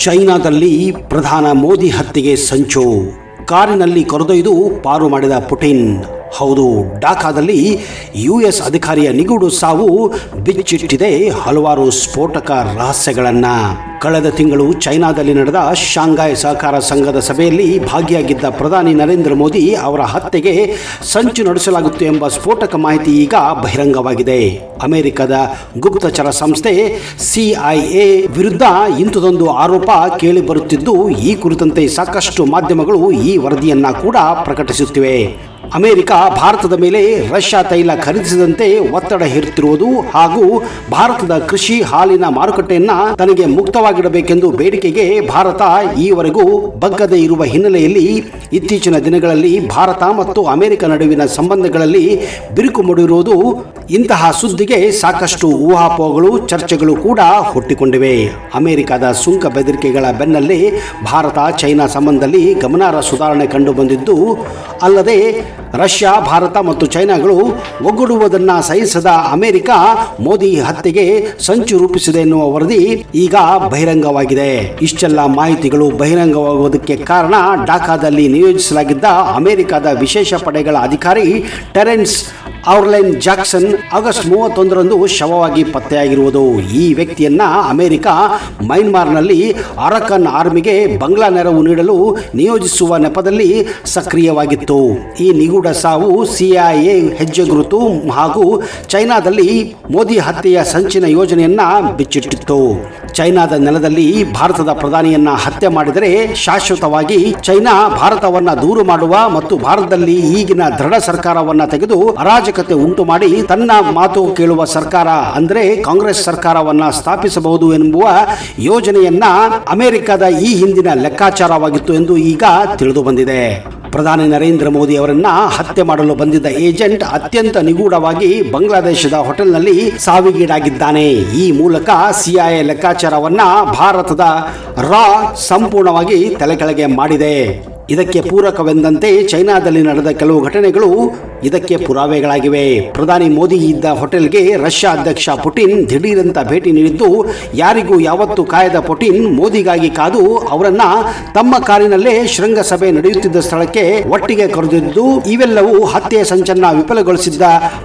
ಚೈನಾದಲ್ಲಿ ಪ್ರಧಾನ ಮೋದಿ ಹತ್ಯೆಗೆ ಸಂಚು. ಕಾರಿನಲ್ಲಿ ಕರೆದೊಯ್ದು ಪಾರು ಮಾಡಿದ ಪುಟಿನ್. ಹೌದು, ಢಾಕಾದಲ್ಲಿ ಯುಎಸ್ ಅಧಿಕಾರಿಯ ನಿಗೂಢ ಸಾವು ಬಿಚ್ಚಿಟ್ಟಿದೆ ಹಲವಾರು ಸ್ಫೋಟಕ ರಹಸ್ಯಗಳನ್ನು. ಕಳೆದ ತಿಂಗಳು ಚೈನಾದಲ್ಲಿ ನಡೆದ ಶಾಂಘೈ ಸಹಕಾರ ಸಂಘದ ಸಭೆಯಲ್ಲಿ ಭಾಗಿಯಾಗಿದ್ದ ಪ್ರಧಾನಿ ನರೇಂದ್ರ ಮೋದಿ ಅವರ ಹತ್ಯೆಗೆ ಸಂಚು ನಡೆಸಲಾಗುತ್ತದೆ ಎಂಬ ಸ್ಫೋಟಕ ಮಾಹಿತಿ ಈಗ ಬಹಿರಂಗವಾಗಿದೆ. ಅಮೆರಿಕದ ಗುಪ್ತಚರ ಸಂಸ್ಥೆ CIA ವಿರುದ್ಧ ಇಂಥದೊಂದು ಆರೋಪ ಕೇಳಿ ಬರುತ್ತಿದ್ದು, ಈ ಕುರಿತಂತೆ ಸಾಕಷ್ಟು ಮಾಧ್ಯಮಗಳು ಈ ವರದಿಯನ್ನ ಕೂಡ ಪ್ರಕಟಿಸುತ್ತಿವೆ. ಅಮೆರಿಕ ಭಾರತದ ಮೇಲೆ ರಷ್ಯಾ ತೈಲ ಖರೀದಿಸದಂತೆ ಒತ್ತಡ ಹೇರುತ್ತಿರುವುದು ಹಾಗೂ ಭಾರತದ ಕೃಷಿ ಹಾಲಿನ ಮಾರುಕಟ್ಟೆಯನ್ನ ತನಗೆ ಮುಕ್ತವಾಗಿಡಬೇಕೆಂದು ಬೇಡಿಕೆಗೆ ಭಾರತ ಈವರೆಗೂ ಬಗ್ಗದೇ ಇರುವ ಹಿನ್ನೆಲೆಯಲ್ಲಿ ಇತ್ತೀಚಿನ ದಿನಗಳಲ್ಲಿ ಭಾರತ ಮತ್ತು ಅಮೆರಿಕ ನಡುವಿನ ಸಂಬಂಧಗಳಲ್ಲಿ ಬಿರುಕು ಮೂಡಿರುವುದು. ಇಂತಹ ಸುದ್ದಿಗೆ ಸಾಕಷ್ಟು ಊಹಾಪೋಹಗಳು, ಚರ್ಚೆಗಳು ಕೂಡ ಹುಟ್ಟಿಕೊಂಡಿವೆ. ಅಮೆರಿಕದ ಸುಂಕ ಬೆದರಿಕೆಗಳ ಬೆನ್ನಲ್ಲೇ ಭಾರತ ಚೈನಾ ಸಂಬಂಧದಲ್ಲಿ ಗಮನಾರ್ಹ ಸುಧಾರಣೆ ಕಂಡು ಬಂದಿದ್ದು, ಅಲ್ಲದೆ ರಷ್ಯಾ, ಭಾರತ ಮತ್ತು ಚೈನಾಗಳು ಒಗ್ಗೂಡುವುದನ್ನು ಸಹಿಸದ ಅಮೆರಿಕ ಮೋದಿ ಹತ್ಯೆಗೆ ಸಂಚು ರೂಪಿಸಿದೆ ಎನ್ನುವ ವರದಿ ಈಗ ಬಹಿರಂಗವಾಗಿದೆ. ಇಷ್ಟೆಲ್ಲ ಮಾಹಿತಿಗಳು ಬಹಿರಂಗವಾಗುವುದಕ್ಕೆ ಕಾರಣ ಢಾಕಾದಲ್ಲಿ ನಿಯೋಜಿಸಲಾಗಿದ್ದ ಅಮೆರಿಕದ ವಿಶೇಷ ಪಡೆಗಳ ಅಧಿಕಾರಿ ಟೆರೆನ್ಸ್ ಔರ್ಲೆನ್ ಜಾಕ್ಸನ್ ಆಗಸ್ಟ್ 31ರಂದು ಶವವಾಗಿ ಪತ್ತೆಯಾಗಿರುವುದು. ಈ ವ್ಯಕ್ತಿಯನ್ನ ಅಮೆರಿಕ ಮೈನ್ಮಾರ್ನಲ್ಲಿ ಅರಕನ್ ಆರ್ಮಿಗೆ ಬಂಗ್ಲಾ ನೆರವು ನೀಡಲು ನಿಯೋಜಿಸುವ ನೆಪದಲ್ಲಿ ಸಕ್ರಿಯವಾಗಿತ್ತು. ಈ ನಿಗೂಢ ಸಾವು CIA ಹೆಜ್ಜೆ ಗುರುತು ಹಾಗೂ ಚೈನಾದಲ್ಲಿ ಮೋದಿ ಹತ್ಯೆಯ ಸಂಚಿನ ಯೋಜನೆಯನ್ನ ಬಿಚ್ಚಿಟ್ಟಿತ್ತು. ಚೈನಾದ ನೆಲದಲ್ಲಿ ಭಾರತದ ಪ್ರಧಾನಿಯನ್ನ ಹತ್ಯೆ ಮಾಡಿದರೆ ಶಾಶ್ವತವಾಗಿ ಚೈನಾ ಭಾರತವನ್ನ ದೂರು ಮಾಡುವ ಮತ್ತು ಭಾರತದಲ್ಲಿ ಈಗಿನ ದೃಢ ಸರ್ಕಾರವನ್ನ ತೆಗೆದು ಅರಾಜಕತೆ ಉಂಟು ಮಾಡಿ ತನ್ನ ಮಾತು ಕೇಳುವ ಸರ್ಕಾರ ಅಂದರೆ ಕಾಂಗ್ರೆಸ್ ಸರ್ಕಾರವನ್ನ ಸ್ಥಾಪಿಸಬಹುದು ಎನ್ನುವ ಯೋಜನೆಯನ್ನ ಅಮೆರಿಕದ ಈ ಹಿಂದಿನ ಲೆಕ್ಕಾಚಾರವಾಗಿತ್ತು ಎಂದು ಈಗ ತಿಳಿದು ಬಂದಿದೆ. ಪ್ರಧಾನಿ ನರೇಂದ್ರ ಮೋದಿ ಅವರನ್ನ ಹತ್ಯೆ ಮಾಡಲು ಬಂದಿದ್ದ ಏಜೆಂಟ್ ಅತ್ಯಂತ ನಿಗೂಢವಾಗಿ ಬಾಂಗ್ಲಾದೇಶದ ಹೋಟೆಲ್ನಲ್ಲಿ ಸಾವಿಗೀಡಾಗಿದ್ದಾನೆ. ಈ ಮೂಲಕ CIA ಲೆಕ್ಕಾಚಾರವನ್ನ ಭಾರತದ ರಾ ಸಂಪೂರ್ಣವಾಗಿ ತಲೆಕೆಳಗೆ ಮಾಡಿದೆ. ಇದಕ್ಕೆ ಪೂರಕವೆಂದಂತೆ ಚೈನಾದಲ್ಲಿ ನಡೆದ ಕೆಲವು ಘಟನೆಗಳು ಇದಕ್ಕೆ ಪುರಾವೆಗಳಾಗಿವೆ. ಪ್ರಧಾನಿ ಮೋದಿ ಇದ್ದ ಹೋಟೆಲ್ಗೆ ರಷ್ಯಾ ಅಧ್ಯಕ್ಷ ಪುಟಿನ್ ದಿಢೀರಂತ ಭೇಟಿ ನೀಡಿದ್ದು, ಯಾರಿಗೂ ಯಾವತ್ತೂ ಕಾಯದ ಪುಟಿನ್ ಮೋದಿಗಾಗಿ ಕಾದು ಅವರನ್ನ ತಮ್ಮ ಕಾರಿನಲ್ಲೇ ಶೃಂಗಸಭೆ ನಡೆಯುತ್ತಿದ್ದ ಸ್ಥಳಕ್ಕೆ ಒಟ್ಟಿಗೆ ಕರೆದೊಯ್ದು ಇವೆಲ್ಲವೂ ಹತ್ಯೆಯ ಸಂಚನ್ನ ವಿಫಲಗೊಳಿಸಿದ್ದ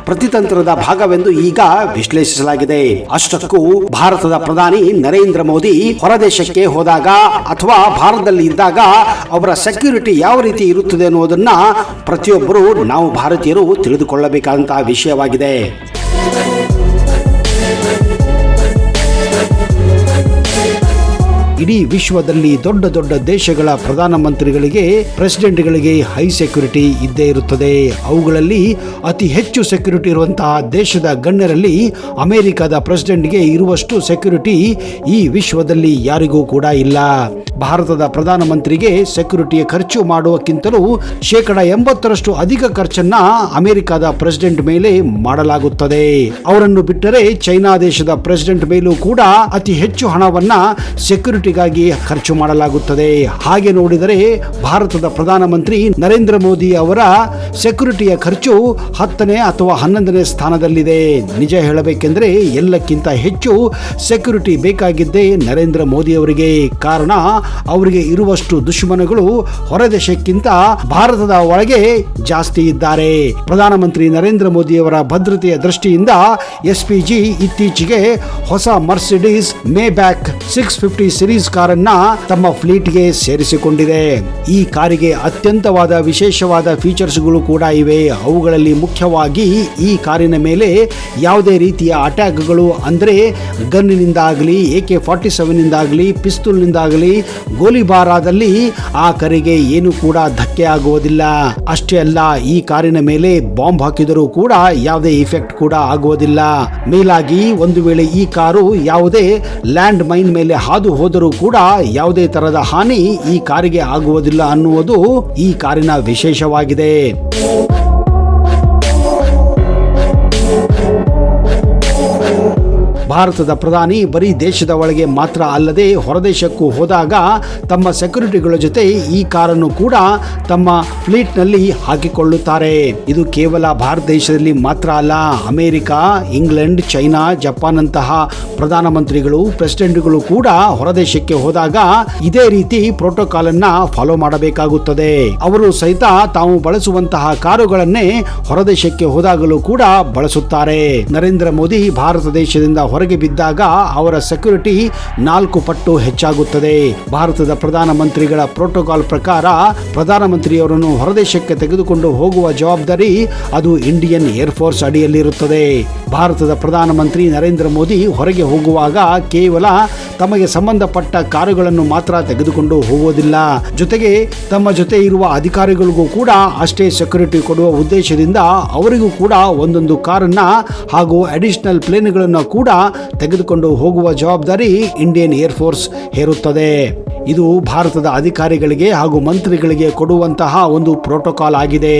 ಪ್ರತಿತಂತ್ರದ ಭಾಗವೆಂದು ಈಗ ವಿಶ್ಲೇಷಿಸಲಾಗಿದೆ. ಅಷ್ಟಕ್ಕೂ ಭಾರತದ ಪ್ರಧಾನಿ ನರೇಂದ್ರ ಮೋದಿ ಹೊರದೇಶಕ್ಕೆ ಹೋದಾಗ ಅಥವಾ ಭಾರತದಲ್ಲಿ ಇದ್ದಾಗ ಅವರ ಸೆಕ್ಯೂರಿಟಿ ಯಾವ ರೀತಿ ಇರುತ್ತದೆ ಎನ್ನುವುದನ್ನ ಪ್ರತಿಯೊಬ್ಬರು ನಾವು ಭಾರತೀಯರು ತಿಳಿದುಕೊಳ್ಳಬೇಕಾದಂತಹ ವಿಷಯವಾಗಿದೆ. ಇಡೀ ವಿಶ್ವದಲ್ಲಿ ದೊಡ್ಡ ದೊಡ್ಡ ದೇಶಗಳ ಪ್ರಧಾನಮಂತ್ರಿಗಳಿಗೆ, ಪ್ರೆಸಿಡೆಂಟ್ಗಳಿಗೆ ಹೈ ಸೆಕ್ಯೂರಿಟಿ ಇದ್ದೇ ಇರುತ್ತದೆ. ಅವುಗಳಲ್ಲಿ ಅತಿ ಹೆಚ್ಚು ಸೆಕ್ಯೂರಿಟಿ ಇರುವಂತಹ ದೇಶದ ಗಣ್ಯರಲ್ಲಿ ಅಮೆರಿಕದ ಪ್ರೆಸಿಡೆಂಟ್ಗೆ ಇರುವಷ್ಟು ಸೆಕ್ಯೂರಿಟಿ ಈ ವಿಶ್ವದಲ್ಲಿ ಯಾರಿಗೂ ಕೂಡ ಇಲ್ಲ. ಭಾರತದ ಪ್ರಧಾನಮಂತ್ರಿಗೆ ಸೆಕ್ಯೂರಿಟಿಯ ಖರ್ಚು ಮಾಡುವಕ್ಕಿಂತಲೂ 80% ಅಧಿಕ ಖರ್ಚನ್ನ ಅಮೆರಿಕದ ಪ್ರೆಸಿಡೆಂಟ್ ಮೇಲೆ ಮಾಡಲಾಗುತ್ತದೆ. ಅವರನ್ನು ಬಿಟ್ಟರೆ ಚೈನಾ ದೇಶದ ಪ್ರೆಸಿಡೆಂಟ್ ಮೇಲೂ ಕೂಡ ಅತಿ ಹೆಚ್ಚು ಹಣವನ್ನ ಸೆಕ್ಯೂರಿಟಿಗಾಗಿ ಖರ್ಚು ಮಾಡಲಾಗುತ್ತದೆ. ಹಾಗೆ ನೋಡಿದರೆ ಭಾರತದ ಪ್ರಧಾನಮಂತ್ರಿ ನರೇಂದ್ರ ಮೋದಿ ಅವರ ಸೆಕ್ಯೂರಿಟಿಯ ಖರ್ಚು 10ನೇ ಅಥವಾ 11ನೇ ಸ್ಥಾನದಲ್ಲಿದೆ. ನಿಜ ಹೇಳಬೇಕೆಂದರೆ ಎಲ್ಲಕ್ಕಿಂತ ಹೆಚ್ಚು ಸೆಕ್ಯೂರಿಟಿ ಬೇಕಾಗಿದ್ದೇ ನರೇಂದ್ರ ಮೋದಿ ಅವರಿಗೆ. ಕಾರಣ ಅವರಿಗೆ ಇರುವಷ್ಟು ದುಶ್ಮನಗಳು ಹೊರದೇಶಕ್ಕಿಂತ ಭಾರತದ ಒಳಗೆ ಜಾಸ್ತಿ ಇದ್ದಾರೆ. ಪ್ರಧಾನಮಂತ್ರಿ ನರೇಂದ್ರ ಮೋದಿ ಅವರ ಭದ್ರತೆಯ ದೃಷ್ಟಿಯಿಂದ SPG ಇತ್ತೀಚೆಗೆ ಹೊಸ ಮರ್ಸಿಡೀಸ್ ಮೇಬ್ಯಾಕ್ 650 ಸಿರೀಸ್ ಕಾರನ್ನ ತಮ್ಮ ಫ್ಲೀಟ್ಗೆ ಸೇರಿಸಿಕೊಂಡಿದೆ. ಈ ಕಾರಿಗೆ ಅತ್ಯಂತವಾದ ವಿಶೇಷವಾದ ಫೀಚರ್ಸ್ಗಳು ಕೂಡ ಇವೆ. ಅವುಗಳಲ್ಲಿ ಮುಖ್ಯವಾಗಿ ಈ ಕಾರಿನ ಮೇಲೆ ಯಾವುದೇ ರೀತಿಯ ಅಟ್ಯಾಕ್ಗಳು ಅಂದರೆ ಗನ್ನಿನಿಂದಾಗಲಿ, AK-47 ನಿಂದಾಗಲಿ, ಪಿಸ್ತೂಲ್ನಿಂದಾಗಲಿ ಗೋಲಿಬಾರಾದಲ್ಲಿ ಆ ಕಾರಿಗೆ ಏನು ಕೂಡ ಧಕ್ಕೆ ಆಗುವುದಿಲ್ಲ. ಅಷ್ಟೇ ಅಲ್ಲ, ಈ ಕಾರಿನ ಮೇಲೆ ಬಾಂಬ್ ಹಾಕಿದರೂ ಕೂಡ ಯಾವುದೇ ಇಫೆಕ್ಟ್ ಕೂಡ ಆಗುವುದಿಲ್ಲ. ಮೇಲಾಗಿ ಒಂದು ವೇಳೆ ಈ ಕಾರು ಯಾವುದೇ ಲ್ಯಾಂಡ್ ಮೈನ್ ಮೇಲೆ ಹಾದು ಹೋದರೂ ಕೂಡ ಯಾವುದೇ ತರಹದ ಹಾನಿ ಈ ಕಾರಿಗೆ ಆಗುವುದಿಲ್ಲ ಅನ್ನುವುದು ಈ ಕಾರಿನ ವಿಶೇಷವಾಗಿದೆ. ಭಾರತದ ಪ್ರಧಾನಿ ಬರೀ ದೇಶದ ಒಳಗೆ ಮಾತ್ರ ಅಲ್ಲದೆ ಹೊರದೇಶಕ್ಕೂ ಹೋದಾಗ ತಮ್ಮ ಸೆಕ್ಯೂರಿಟಿಗಳ ಜೊತೆ ಈ ಕಾರನ್ನು ಕೂಡ ತಮ್ಮ ಫ್ಲೀಟ್ನಲ್ಲಿ ಹಾಕಿಕೊಳ್ಳುತ್ತಾರೆ. ಇದು ಕೇವಲ ಭಾರತ ದೇಶದಲ್ಲಿ ಮಾತ್ರ ಅಲ್ಲ, ಅಮೆರಿಕ, ಇಂಗ್ಲೆಂಡ್, ಚೈನಾ, ಜಪಾನ್ ಅಂತಹ ಪ್ರಧಾನಮಂತ್ರಿಗಳು, ಪ್ರೆಸಿಡೆಂಟ್ಗಳು ಕೂಡ ಹೊರದೇಶಕ್ಕೆ ಹೋದಾಗ ಇದೇ ರೀತಿ ಪ್ರೋಟೋಕಾಲ್ ಅನ್ನ ಫಾಲೋ ಮಾಡಬೇಕಾಗುತ್ತದೆ. ಅವರು ಸಹಿತ ತಾವು ಬಳಸುವಂತಹ ಕಾರುಗಳನ್ನೇ ಹೊರದೇಶಕ್ಕೆ ಹೋದಾಗಲೂ ಕೂಡ ಬಳಸುತ್ತಾರೆ. ನರೇಂದ್ರ ಮೋದಿ ಭಾರತ ದೇಶದಿಂದ ಹೊರಗೆ ಬಿದ್ದಾಗ ಅವರ ಸೆಕ್ಯೂರಿಟಿ 4 ಪಟ್ಟು ಹೆಚ್ಚಾಗುತ್ತದೆ. ಭಾರತದ ಪ್ರಧಾನಮಂತ್ರಿಗಳ ಪ್ರೋಟೋಕಾಲ್ ಪ್ರಕಾರ ಪ್ರಧಾನಮಂತ್ರಿಯವರನ್ನು ಹೊರದೇಶಕ್ಕೆ ತೆಗೆದುಕೊಂಡು ಹೋಗುವ ಜವಾಬ್ದಾರಿ ಅದು ಇಂಡಿಯನ್ ಏರ್ ಫೋರ್ಸ್ ಅಡಿಯಲ್ಲಿರುತ್ತದೆ. ಭಾರತದ ಪ್ರಧಾನಮಂತ್ರಿ ನರೇಂದ್ರ ಮೋದಿ ಹೊರಗೆ ಹೋಗುವಾಗ ಕೇವಲ ತಮಗೆ ಸಂಬಂಧಪಟ್ಟ ಕಾರುಗಳನ್ನು ಮಾತ್ರ ತೆಗೆದುಕೊಂಡು ಹೋಗುವುದಿಲ್ಲ, ಜೊತೆಗೆ ತಮ್ಮ ಜೊತೆ ಇರುವ ಅಧಿಕಾರಿಗಳಿಗೂ ಕೂಡ ಅಷ್ಟೇ ಸೆಕ್ಯೂರಿಟಿ ಕೊಡುವ ಉದ್ದೇಶದಿಂದ ಅವರಿಗೂ ಕೂಡ ಒಂದೊಂದು ಕಾರನ್ನ ಹಾಗೂ ಅಡಿಷನಲ್ ಪ್ಲೇನ್ಗಳನ್ನು ಕೂಡ ತೆಗೆದುಕೊಂಡು ಹೋಗುವ ಜವಾಬ್ದಾರಿ ಇಂಡಿಯನ್ ಏರ್ ಫೋರ್ಸ್ ಹೇರುತ್ತದೆ. ಇದು ಭಾರತದ ಅಧಿಕಾರಿಗಳಿಗೆ ಹಾಗೂ ಮಂತ್ರಿಗಳಿಗೆ ಕೊಡುವಂತಹ ಒಂದು ಪ್ರೋಟೋಕಾಲ್ ಆಗಿದೆ.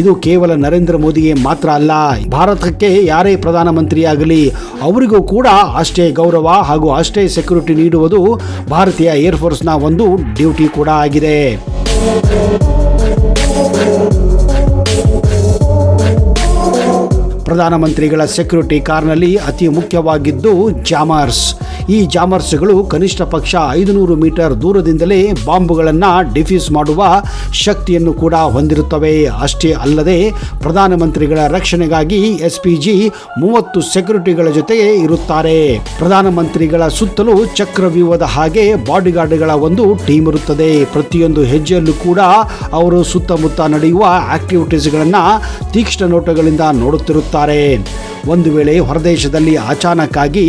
ಇದು ಕೇವಲ ನರೇಂದ್ರ ಮೋದಿಗೆ ಮಾತ್ರ ಅಲ್ಲ, ಭಾರತಕ್ಕೆ ಯಾರೇ ಪ್ರಧಾನಮಂತ್ರಿಯಾಗಲಿ ಅವರಿಗೂ ಕೂಡ ಅಷ್ಟೇ ಗೌರವ ಹಾಗೂ ಅಷ್ಟೇ ಸೆಕ್ಯೂರಿಟಿ ನೀಡುವುದು ಭಾರತೀಯ ಏರ್ ಫೋರ್ಸ್ನ ಒಂದು ಡ್ಯೂಟಿ ಕೂಡ ಆಗಿದೆ. ಪ್ರಧಾನಮಂತ್ರಿಗಳ ಸೆಕ್ಯೂರಿಟಿ ಕಾರ್ನಲ್ಲಿ ಅತಿ ಮುಖ್ಯವಾಗಿದ್ದು ಜಾಮರ್ಸ್. ಈ ಜಾಮರ್ಸ್ಗಳು ಕನಿಷ್ಠ ಪಕ್ಷ 500 ಮೀಟರ್ ದೂರದಿಂದಲೇ ಬಾಂಬ್ಗಳನ್ನು ಡಿಫ್ಯೂಸ್ ಮಾಡುವ ಶಕ್ತಿಯನ್ನು ಕೂಡ ಹೊಂದಿರುತ್ತವೆ. ಅಷ್ಟೇ ಅಲ್ಲದೆ ಪ್ರಧಾನಮಂತ್ರಿಗಳ ರಕ್ಷಣೆಗಾಗಿ SPG 30 ಸೆಕ್ಯೂರಿಟಿಗಳ ಜೊತೆಗೆ ಇರುತ್ತಾರೆ. ಪ್ರಧಾನಮಂತ್ರಿಗಳ ಸುತ್ತಲೂ ಚಕ್ರವ್ಯೂಹದ ಹಾಗೆ ಬಾಡಿಗಾರ್ಡ್ಗಳ ಒಂದು ಟೀಮ್ ಇರುತ್ತದೆ. ಪ್ರತಿಯೊಂದು ಹೆಜ್ಜೆಯಲ್ಲೂ ಕೂಡ ಅವರು ಸುತ್ತಮುತ್ತ ನಡೆಯುವ ಆಕ್ಟಿವಿಟೀಸ್ಗಳನ್ನು ತೀಕ್ಷ್ಣ ನೋಟಗಳಿಂದ ನೋಡುತ್ತಿರುತ್ತಾರೆ. ಒಂದು ವೇಳೆ ಹೊರದೇಶದಲ್ಲಿ ಅಚಾನಕ್ ಆಗಿ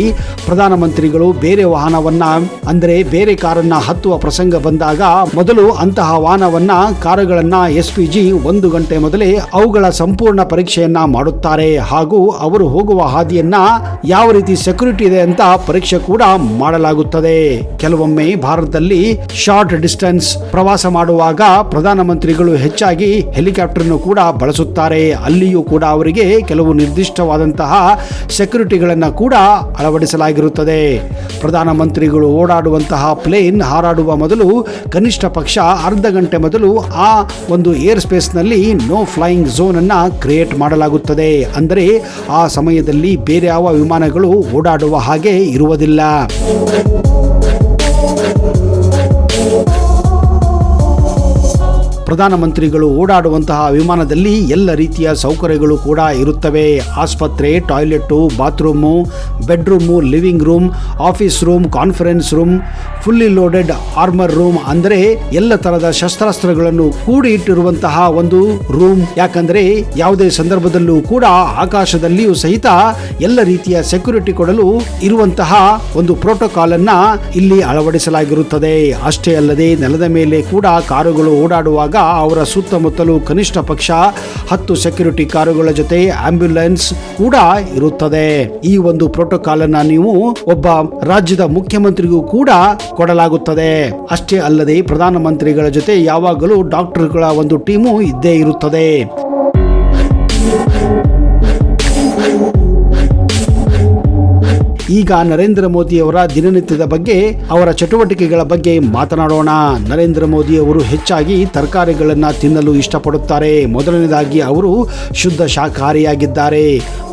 ಪ್ರಧಾನಮಂತ್ರಿಗಳು ಬೇರೆ ವಾಹನವನ್ನ ಅಂದರೆ ಬೇರೆ ಕಾರನ್ನ ಹತ್ತುವ ಪ್ರಸಂಗ ಬಂದಾಗ ಮೊದಲು ಅಂತಹ ವಾಹನವನ್ನ ಕಾರುಗಳನ್ನ SPG 1 ಗಂಟೆ ಮೊದಲೇ ಅವುಗಳ ಸಂಪೂರ್ಣ ಪರೀಕ್ಷೆಯನ್ನ ಮಾಡುತ್ತಾರೆ ಹಾಗೂ ಅವರು ಹೋಗುವ ಹಾದಿಯನ್ನ ಯಾವ ರೀತಿ ಸೆಕ್ಯೂರಿಟಿ ಇದೆ ಅಂತ ಪರೀಕ್ಷೆ ಕೂಡ ಮಾಡಲಾಗುತ್ತದೆ. ಕೆಲವೊಮ್ಮೆ ಭಾರತದಲ್ಲಿ ಶಾರ್ಟ್ ಡಿಸ್ಟೆನ್ಸ್ ಪ್ರವಾಸ ಮಾಡುವಾಗ ಪ್ರಧಾನಮಂತ್ರಿಗಳು ಹೆಚ್ಚಾಗಿ ಹೆಲಿಕಾಪ್ಟರ್ ಕೂಡ ಬಳಸುತ್ತಾರೆ. ಅಲ್ಲಿಯೂ ಕೂಡ ಅವರಿಗೆ ಕೆಲವು ನಿರ್ದಿಷ್ಟವಾದಂತಹ ಸೆಕ್ಯೂರಿಟಿಗಳನ್ನು ಕೂಡ ಅಳವಡಿಸಲಾಗಿರುತ್ತದೆ. ಪ್ರಧಾನಮಂತ್ರಿಗಳು ಓಡಾಡುವಂತಹ ಪ್ಲೇನ್ ಹಾರಾಡುವ ಮೊದಲು ಕನಿಷ್ಠ ಪಕ್ಷ ಅರ್ಧ ಗಂಟೆ ಮೊದಲು ಆ ಒಂದು ಏರ್ ಸ್ಪೇಸ್ನಲ್ಲಿ ನೋ ಫ್ಲೈಯಿಂಗ್ ಝೋನ್ ಅನ್ನ ಕ್ರಿಯೇಟ್ ಮಾಡಲಾಗುತ್ತದೆ. ಅಂದರೆ ಆ ಸಮಯದಲ್ಲಿ ಬೇರೆ ಯಾವ ವಿಮಾನಗಳು ಓಡಾಡುವ ಹಾಗೆ ಇರುವುದಿಲ್ಲ. ಪ್ರಧಾನಮಂತ್ರಿಗಳು ಓಡಾಡುವಂತಹ ವಿಮಾನದಲ್ಲಿ ಎಲ್ಲ ರೀತಿಯ ಸೌಕರ್ಯಗಳು ಕೂಡ ಇರುತ್ತವೆ. ಆಸ್ಪತ್ರೆ, toilet, bathroom, bedroom, living room, office room, conference room, fully loaded armour room, ಅಂದರೆ ಎಲ್ಲ ತರಹದ ಶಸ್ತ್ರಾಸ್ತ್ರಗಳನ್ನು ಕೂಡಿ ಇಟ್ಟಿರುವಂತಹ ಒಂದು ರೂಮ್. ಯಾಕಂದ್ರೆ ಯಾವುದೇ ಸಂದರ್ಭದಲ್ಲೂ ಕೂಡ ಆಕಾಶದಲ್ಲಿಯೂ ಸಹಿತ ಎಲ್ಲ ರೀತಿಯ ಸೆಕ್ಯೂರಿಟಿ ಕೊಡಲು ಇರುವಂತಹ ಒಂದು ಪ್ರೋಟೋಕಾಲ್ ಅನ್ನ ಇಲ್ಲಿ ಅಳವಡಿಸಲಾಗಿರುತ್ತದೆ. ಅಷ್ಟೇ ಅಲ್ಲದೆ ನೆಲದ ಮೇಲೆ ಕೂಡ ಕಾರುಗಳು ಓಡಾಡುವಾಗ ಅವರ ಸುತ್ತಮುತ್ತಲೂ ಕನಿಷ್ಠ ಪಕ್ಷ 10 ಸೆಕ್ಯೂರಿಟಿ ಕಾರುಗಳ ಜೊತೆ ಆಂಬ್ಯುಲೆನ್ಸ್ ಕೂಡ ಇರುತ್ತದೆ. ಈ ಒಂದು ಪ್ರೋಟೋಕಾಲ್ ಅನ್ನ ನೀವು ಒಬ್ಬ ರಾಜ್ಯದ ಮುಖ್ಯಮಂತ್ರಿಗೂ ಕೂಡ ಕೊಡಲಾಗುತ್ತದೆ. ಅಷ್ಟೇ ಅಲ್ಲದೆ ಪ್ರಧಾನಮಂತ್ರಿಗಳ ಜೊತೆ ಯಾವಾಗಲೂ ಡಾಕ್ಟರ್ಗಳ ಒಂದು ಟೀಮು ಇದ್ದೇ ಇರುತ್ತದೆ. ಈಗ ನರೇಂದ್ರ ಮೋದಿ ಅವರ ದಿನನಿತ್ಯದ ಬಗ್ಗೆ, ಅವರ ಚಟುವಟಿಕೆಗಳ ಬಗ್ಗೆ ಮಾತನಾಡೋಣ. ನರೇಂದ್ರ ಮೋದಿ ಅವರು ಹೆಚ್ಚಾಗಿ ತರಕಾರಿಗಳನ್ನು ತಿನ್ನಲು ಇಷ್ಟಪಡುತ್ತಾರೆ. ಮೊದಲನೇದಾಗಿ ಅವರು ಶುದ್ಧ ಶಾಕಾಹಾರಿಯಾಗಿದ್ದಾರೆ.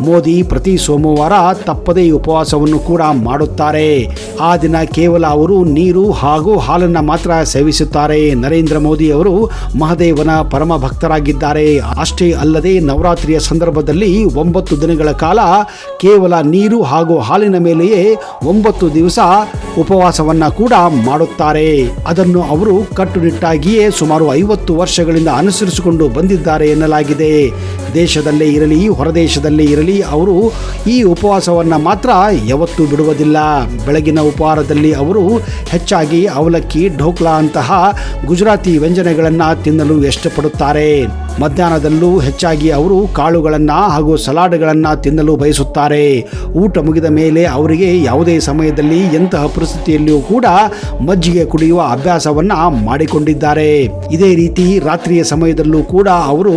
ಮೋದಿ ಪ್ರತಿ ಸೋಮವಾರ ತಪ್ಪದೇ ಉಪವಾಸವನ್ನು ಕೂಡ ಮಾಡುತ್ತಾರೆ. ಆ ದಿನ ಕೇವಲ ಅವರು ನೀರು ಹಾಗೂ ಹಾಲನ್ನು ಮಾತ್ರ ಸೇವಿಸುತ್ತಾರೆ. ನರೇಂದ್ರ ಮೋದಿ ಅವರು ಮಹಾದೇವನ ಪರಮ ಭಕ್ತರಾಗಿದ್ದಾರೆ. ಅಷ್ಟೇ ಅಲ್ಲದೆ ನವರಾತ್ರಿಯ ಸಂದರ್ಭದಲ್ಲಿ 9 ದಿನಗಳ ಕಾಲ ಕೇವಲ ನೀರು ಹಾಗೂ ಹಾಲಿನ ಮೇಲೆಯೇ 9 ದಿವಸ ಉಪವಾಸವನ್ನ ಕೂಡ ಮಾಡುತ್ತಾರೆ. ಅದನ್ನು ಅವರು ಕಟ್ಟುನಿಟ್ಟಾಗಿಯೇ ಸುಮಾರು 50 ವರ್ಷಗಳಿಂದ ಅನುಸರಿಸಿಕೊಂಡು ಬಂದಿದ್ದಾರೆ ಎನ್ನಲಾಗಿದೆ. ದೇಶದಲ್ಲೇ ಇರಲಿ ಹೊರದೇಶದಲ್ಲೇ ಇರಲಿ ಅವರು ಈ ಉಪವಾಸವನ್ನ ಮಾತ್ರ ಯಾವತ್ತೂ ಬಿಡುವುದಿಲ್ಲ. ಬೆಳಗಿನ ಉಪಹಾರದಲ್ಲಿ ಅವರು ಹೆಚ್ಚಾಗಿ ಅವಲಕ್ಕಿ, ಢೋಕ್ಲಾ ಅಂತಹ ಗುಜರಾತಿ ವ್ಯಂಜನಗಳನ್ನು ತಿನ್ನಲು ಇಷ್ಟಪಡುತ್ತಾರೆ. ಮಧ್ಯಾಹ್ನದಲ್ಲೂ ಹೆಚ್ಚಾಗಿ ಅವರು ಕಾಳುಗಳನ್ನ ಹಾಗೂ ಸಲಾಡ್ಗಳನ್ನ ತಿನ್ನಲು ಬಯಸುತ್ತಾರೆ. ಊಟ ಮುಗಿದ ಮೇಲೆ ಅವರಿಗೆ ಯಾವುದೇ ಸಮಯದಲ್ಲಿ ಎಂತಹ ಪರಿಸ್ಥಿತಿಯಲ್ಲಿಯೂ ಕೂಡ ಮಜ್ಜಿಗೆ ಕುಡಿಯುವ ಅಭ್ಯಾಸವನ್ನ ಮಾಡಿಕೊಂಡಿದ್ದಾರೆ. ಇದೇ ರೀತಿ ರಾತ್ರಿಯ ಸಮಯದಲ್ಲೂ ಕೂಡ ಅವರು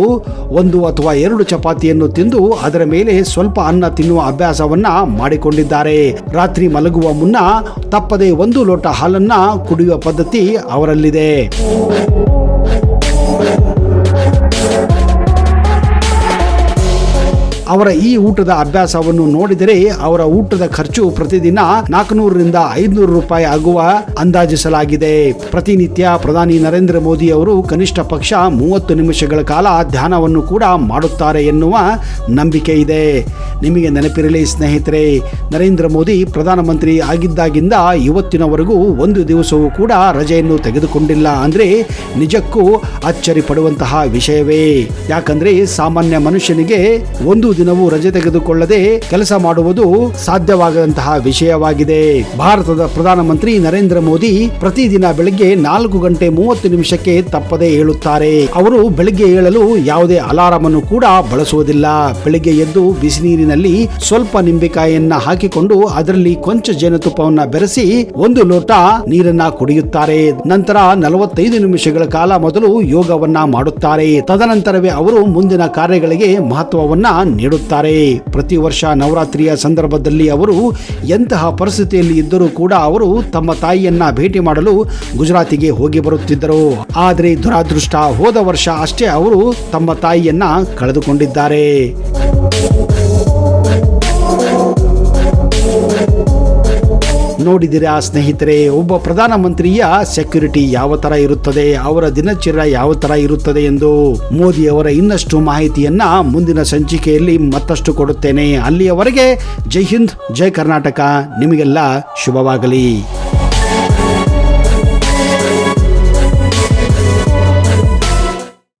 1 ಅಥವಾ 2 ಚಪಾತಿಯನ್ನು ತಿಂದು ಅದರ ಮೇಲೆ ಸ್ವಲ್ಪ ಅನ್ನ ತಿನ್ನುವ ಅಭ್ಯಾಸವನ್ನ ಮಾಡಿಕೊಂಡಿದ್ದಾರೆ. ರಾತ್ರಿ ಮಲಗುವ ಮುನ್ನ ತಪ್ಪದೆ 1 ಲೋಟ ಹಾಲನ್ನ ಕುಡಿಯುವ ಪದ್ಧತಿ ಅವರಲ್ಲಿದೆ. ಅವರ ಈ ಊಟದ ಅಭ್ಯಾಸವನ್ನು ನೋಡಿದರೆ ಅವರ ಊಟದ ಖರ್ಚು ಪ್ರತಿದಿನ 400 ರಿಂದ 500 ರೂಪಾಯಿ ಆಗುವ ಅಂದಾಜಿಸಲಾಗಿದೆ. ಪ್ರತಿನಿತ್ಯ ಪ್ರಧಾನಿ ನರೇಂದ್ರ ಮೋದಿ ಅವರು ಕನಿಷ್ಠ ಪಕ್ಷ 30 ನಿಮಿಷಗಳ ಕಾಲ ಧ್ಯಾನವನ್ನು ಕೂಡ ಮಾಡುತ್ತಾರೆ ಎನ್ನುವ ನಂಬಿಕೆ ಇದೆ. ನಿಮಗೆ ನೆನಪಿರಲಿ ಸ್ನೇಹಿತರೆ, ನರೇಂದ್ರ ಮೋದಿ ಪ್ರಧಾನಮಂತ್ರಿ ಆಗಿದ್ದಾಗಿಂದ ಇವತ್ತಿನವರೆಗೂ 1 ದಿವಸವೂ ಕೂಡ ರಜೆಯನ್ನು ತೆಗೆದುಕೊಂಡಿಲ್ಲ ಅಂದ್ರೆ ನಿಜಕ್ಕೂ ಅಚ್ಚರಿ ಪಡುವಂತಹ ವಿಷಯವೇ. ಯಾಕಂದ್ರೆ ಸಾಮಾನ್ಯ ಮನುಷ್ಯನಿಗೆ 1 ದಿನವೂ ರಜೆ ತೆಗೆದುಕೊಳ್ಳದೆ ಕೆಲಸ ಮಾಡುವುದು ಸಾಧ್ಯವಾಗದಂತಹ ವಿಷಯವಾಗಿದೆ. ಭಾರತದ ಪ್ರಧಾನಮಂತ್ರಿ ನರೇಂದ್ರ ಮೋದಿ ಪ್ರತಿದಿನ ಬೆಳಗ್ಗೆ 4 ಗಂಟೆ 30 ನಿಮಿಷಕ್ಕೆ ತಪ್ಪದೆ ಏಳುತ್ತಾರೆ. ಅವರು ಬೆಳಗ್ಗೆ ಏಳಲು ಯಾವುದೇ ಅಲಾರಂ ಅನ್ನು ಕೂಡ ಬಳಸುವುದಿಲ್ಲ. ಬೆಳಗ್ಗೆ ಎದ್ದು ಬಿಸಿ ನೀರಿನಲ್ಲಿ ಸ್ವಲ್ಪ ನಿಂಬೆಕಾಯಿಯನ್ನ ಹಾಕಿಕೊಂಡು ಅದರಲ್ಲಿ ಕೊಂಚ ಜೇನುತುಪ್ಪವನ್ನ ಬೆರೆಸಿ 1 ಲೋಟ ನೀರನ್ನ ಕುಡಿಯುತ್ತಾರೆ. ನಂತರ 45 ನಿಮಿಷಗಳ ಕಾಲ ಮೊದಲು ಯೋಗವನ್ನ ಮಾಡುತ್ತಾರೆ. ತದನಂತರವೇ ಅವರು ಮುಂದಿನ ಕಾರ್ಯಗಳಿಗೆ ಮಹತ್ವವನ್ನ ನೀಡುತ್ತಾರೆ. ಪ್ರತಿ ವರ್ಷ ನವರಾತ್ರಿಯ ಸಂದರ್ಭದಲ್ಲಿ ಅವರು ಎಂತಹ ಪರಿಸ್ಥಿತಿಯಲ್ಲಿ ಇದ್ದರೂ ಕೂಡ ಅವರು ತಮ್ಮ ತಾಯಿಯನ್ನ ಭೇಟಿ ಮಾಡಲು ಗುಜರಾತಿಗೆ ಹೋಗಿ ಬರುತ್ತಿದ್ದರು. ಆದರೆ ದುರಾದೃಷ್ಟ, ಹೋದ ವರ್ಷ ಅಷ್ಟೇ ಅವರು ತಮ್ಮ ತಾಯಿಯನ್ನ ಕಳೆದುಕೊಂಡಿದ್ದಾರೆ. ನೋಡಿದಿರಾ ಸ್ನೇಹಿತರೆ, ಒಬ್ಬ ಪ್ರಧಾನಮಂತ್ರಿಯ ಸೆಕ್ಯೂರಿಟಿ ಯಾವ ತರ ಇರುತ್ತದೆ, ಅವರ ದಿನಚರ್ಯ ಯಾವ ತರ ಇರುತ್ತದೆ ಎಂದು. ಮೋದಿ ಅವರ ಇನ್ನಷ್ಟು ಮಾಹಿತಿಯನ್ನ ಮುಂದಿನ ಸಂಚಿಕೆಯಲ್ಲಿ ಮತ್ತಷ್ಟು ಕೊಡುತ್ತೇನೆ. ಅಲ್ಲಿಯವರೆಗೆ ಜೈ ಹಿಂದ್, ಜೈ ಕರ್ನಾಟಕ. ನಿಮಗೆಲ್ಲ ಶುಭವಾಗಲಿ.